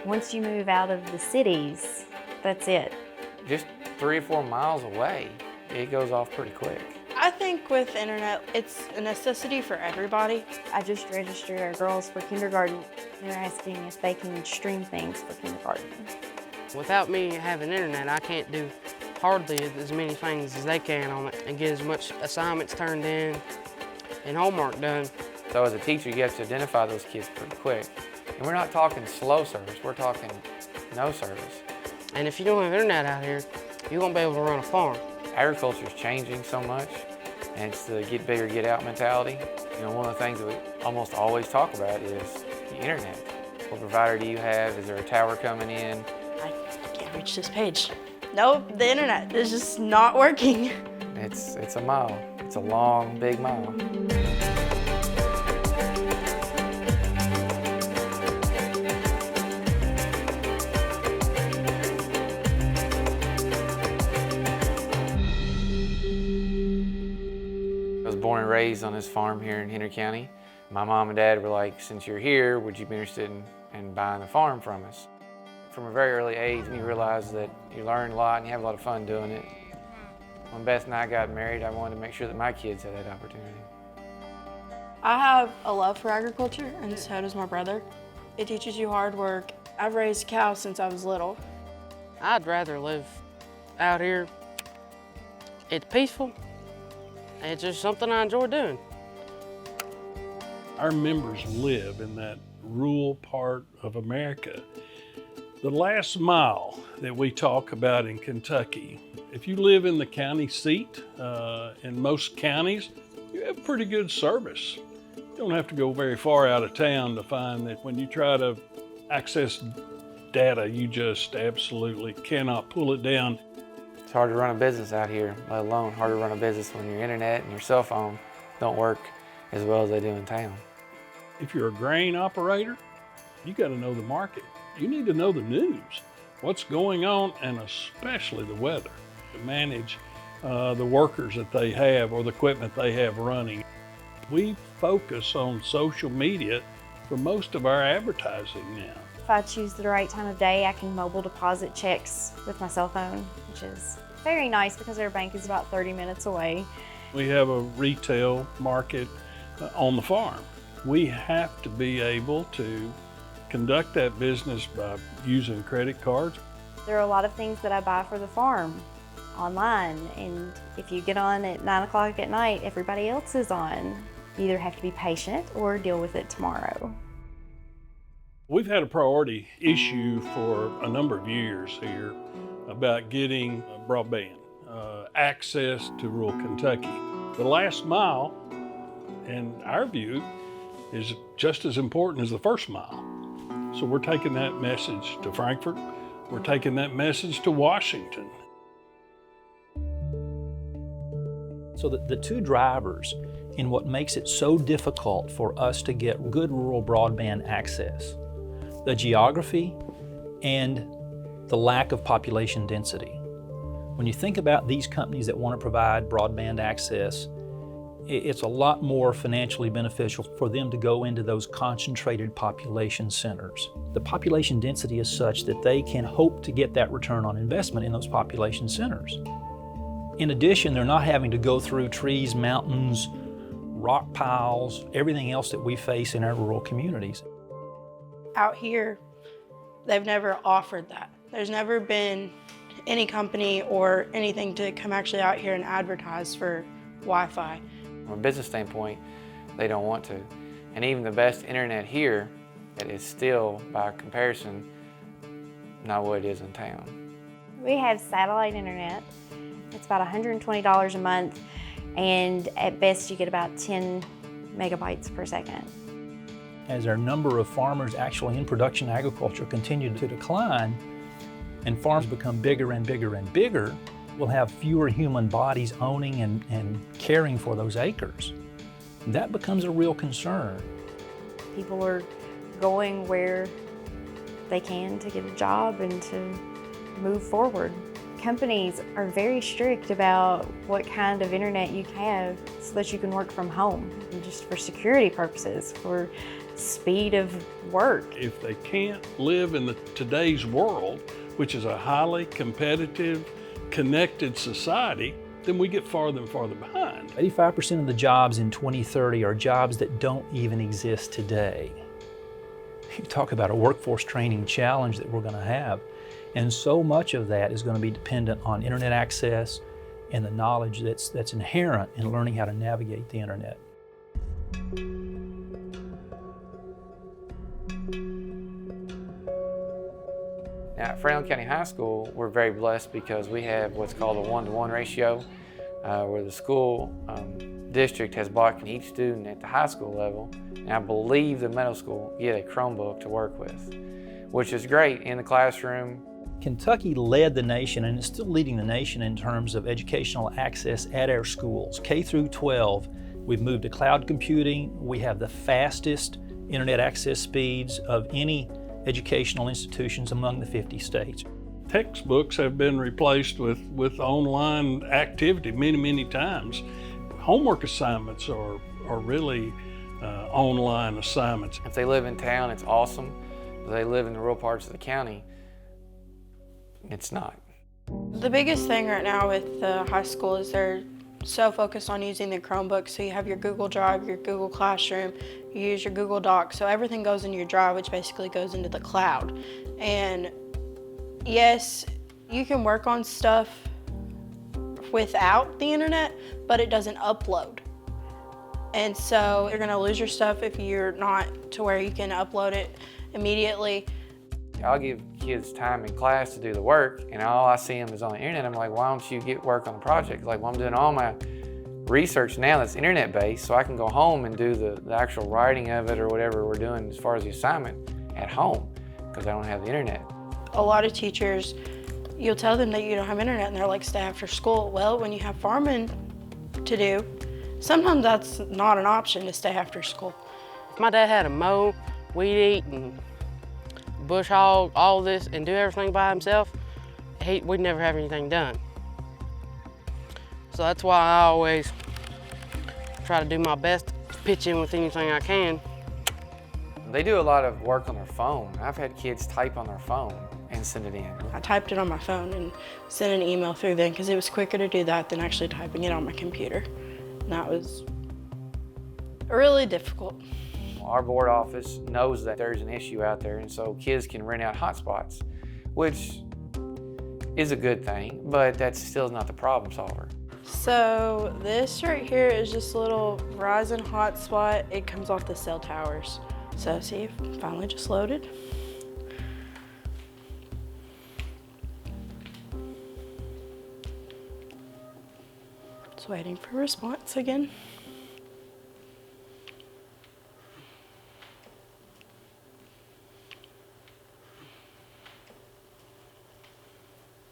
Once you move out of the cities, that's it. Just 3 or 4 miles away, it goes off pretty quick. I think with internet, it's a necessity for everybody. I just registered our girls for kindergarten. They're asking if they can stream things for kindergarten. Without me having internet, I can't do hardly as many things as they can on it and get as much assignments turned in and homework done. So as a teacher, you have to identify those kids pretty quick. And we're not talking slow service, we're talking no service. And if you don't have internet out here, you won't be able to run a farm. Agriculture is changing so much, and it's the get bigger, get out mentality. You know, one of the things that we almost always talk about is the internet. What provider do you have? Is there a tower coming in? I can't reach this page. Nope, the internet is just not working. It's a mile. It's a long, big mile. I was born and raised on this farm here in Hindering County. My mom and dad were like, since you're here, would you be interested in buying the farm from us? From a very early age, you realize that you learn a lot and you have a lot of fun doing it. When Beth and I got married, I wanted to make sure that my kids had that opportunity. I have a love for agriculture, and so does my brother. It teaches you hard work. I've raised cows since I was little. I'd rather live out here. It's peaceful. It's just something I enjoy doing. Our members live in that rural part of America. The last mile that we talk about in Kentucky, if you live in the county seat, in most counties, you have pretty good service. You don't have to go very far out of town to find that when you try to access data, you just absolutely cannot pull it down. It's hard to run a business out here, let alone hard to run a business when your internet and your cell phone don't work as well as they do in town. If you're a grain operator, you got to know the market. You need to know the news, what's going on, and especially the weather, to manage the workers that they have or the equipment they have running. We focus on social media for most of our advertising now. If I choose the right time of day, I can mobile deposit checks with my cell phone, which is very nice because our bank is about 30 minutes away. We have a retail market on the farm. We have to be able to conduct that business by using credit cards. There are a lot of things that I buy for the farm online, and if you get on at 9 o'clock at night, everybody else is on. You either have to be patient or deal with it tomorrow. We've had a priority issue for a number of years here about getting broadband access to rural Kentucky. The last mile, in our view, is just as important as the first mile. So we're taking that message to Frankfort. We're taking that message to Washington. So the two drivers in what makes it so difficult for us to get good rural broadband access, the geography and the lack of population density. When you think about these companies that want to provide broadband access, it's a lot more financially beneficial for them to go into those concentrated population centers. The population density is such that they can hope to get that return on investment in those population centers. In addition, they're not having to go through trees, mountains, rock piles, everything else that we face in our rural communities. Out here, they've never offered that. There's never been any company or anything to come actually out here and advertise for Wi-Fi. From a business standpoint, they don't want to. And even the best internet here, it is still, by comparison, not what it is in town. We have satellite internet. It's about $120 a month, and at best you get about 10 megabytes per second. As our number of farmers actually in production agriculture continue to decline, and farms become bigger and bigger and bigger, we'll have fewer human bodies owning and caring for those acres. That becomes a real concern. People are going where they can to get a job and to move forward. Companies are very strict about what kind of internet you have so that you can work from home, and just for security purposes, for speed of work. If they can't live in today's world, which is a highly competitive, connected society, then we get farther and farther behind. 85% of the jobs in 2030 are jobs that don't even exist today. You talk about a workforce training challenge that we're going to have. And so much of that is going to be dependent on internet access and the knowledge that's inherent in learning how to navigate the internet. Now, at Franklin County High School, we're very blessed because we have what's called a 1-to-1 ratio, where the school district has bought each student at the high school level, and I believe the middle school get a Chromebook to work with, which is great in the classroom. Kentucky led the nation and is still leading the nation in terms of educational access at our schools. K through 12, we've moved to cloud computing. We have the fastest internet access speeds of any educational institutions among the 50 states. Textbooks have been replaced with online activity many times. Homework assignments are really online assignments. If they live in town, it's awesome. If they live in the rural parts of the county, it's not. The biggest thing right now with the high school is they're so focused on using the Chromebook. So you have your Google Drive, your Google Classroom, you use your Google Docs. So everything goes into your drive, which basically goes into the cloud. And yes, you can work on stuff without the internet, but it doesn't upload. And so you're gonna lose your stuff if you're not to where you can upload it immediately. I'll give kids time in class to do the work, and all I see them is on the internet. I'm like, why don't you get work on the project? Like, well, I'm doing all my research now that's internet-based, so I can go home and do the actual writing of it or whatever we're doing as far as the assignment at home, because I don't have the internet. A lot of teachers, you'll tell them that you don't have internet, and they're like, stay after school. Well, when you have farming to do, sometimes that's not an option to stay after school. If my dad had to mow, weed eat, and bush hog, all this, and do everything by himself, we'd never have anything done. So that's why I always try to do my best to pitch in with anything I can. They do a lot of work on their phone. I've had kids type on their phone and send it in. I typed it on my phone and sent an email through then because it was quicker to do that than actually typing it on my computer. And that was really difficult. Our board office knows that there's an issue out there, and so kids can rent out hotspots, which is a good thing, but that still is not the problem solver. So this right here is just a little Verizon hotspot. It comes off the cell towers. So see, it finally just loaded. Just waiting for response again.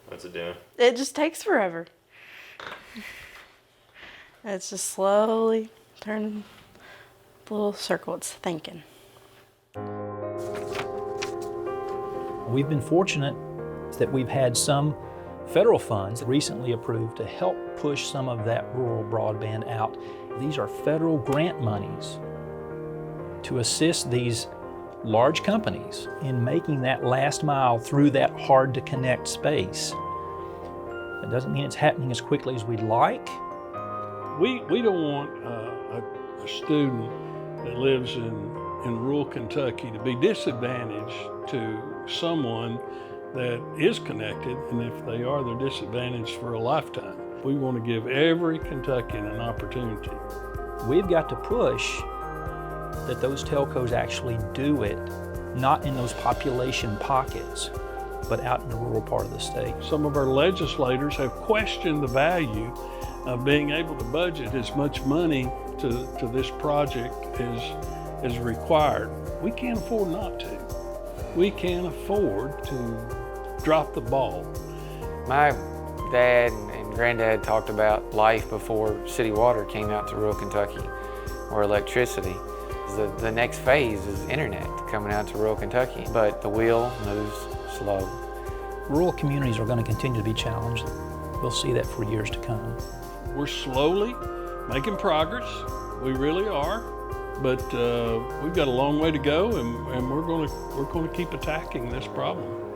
What's it doing? It just takes forever. It's just slowly turning the little circle it's thinking. We've been fortunate that we've had some federal funds recently approved to help push some of that rural broadband out. These are federal grant monies to assist these large companies in making that last mile through that hard to connect space. It doesn't mean it's happening as quickly as we'd like. We don't want a student that lives in rural Kentucky to be disadvantaged to someone that is connected, and if they are, they're disadvantaged for a lifetime. We want to give every Kentuckian an opportunity. We've got to push that those telcos actually do it, not in those population pockets, but out in the rural part of the state. Some of our legislators have questioned the value of being able to budget as much money to this project as required. We can't afford not to. We can't afford to drop the ball. My dad and granddad talked about life before city water came out to rural Kentucky, or electricity. The next phase is internet coming out to rural Kentucky, but the wheel moves slow. Rural communities are going to continue to be challenged. We'll see that for years to come. We're slowly making progress. We really are. but we've got a long way to go, and we're going to keep attacking this problem.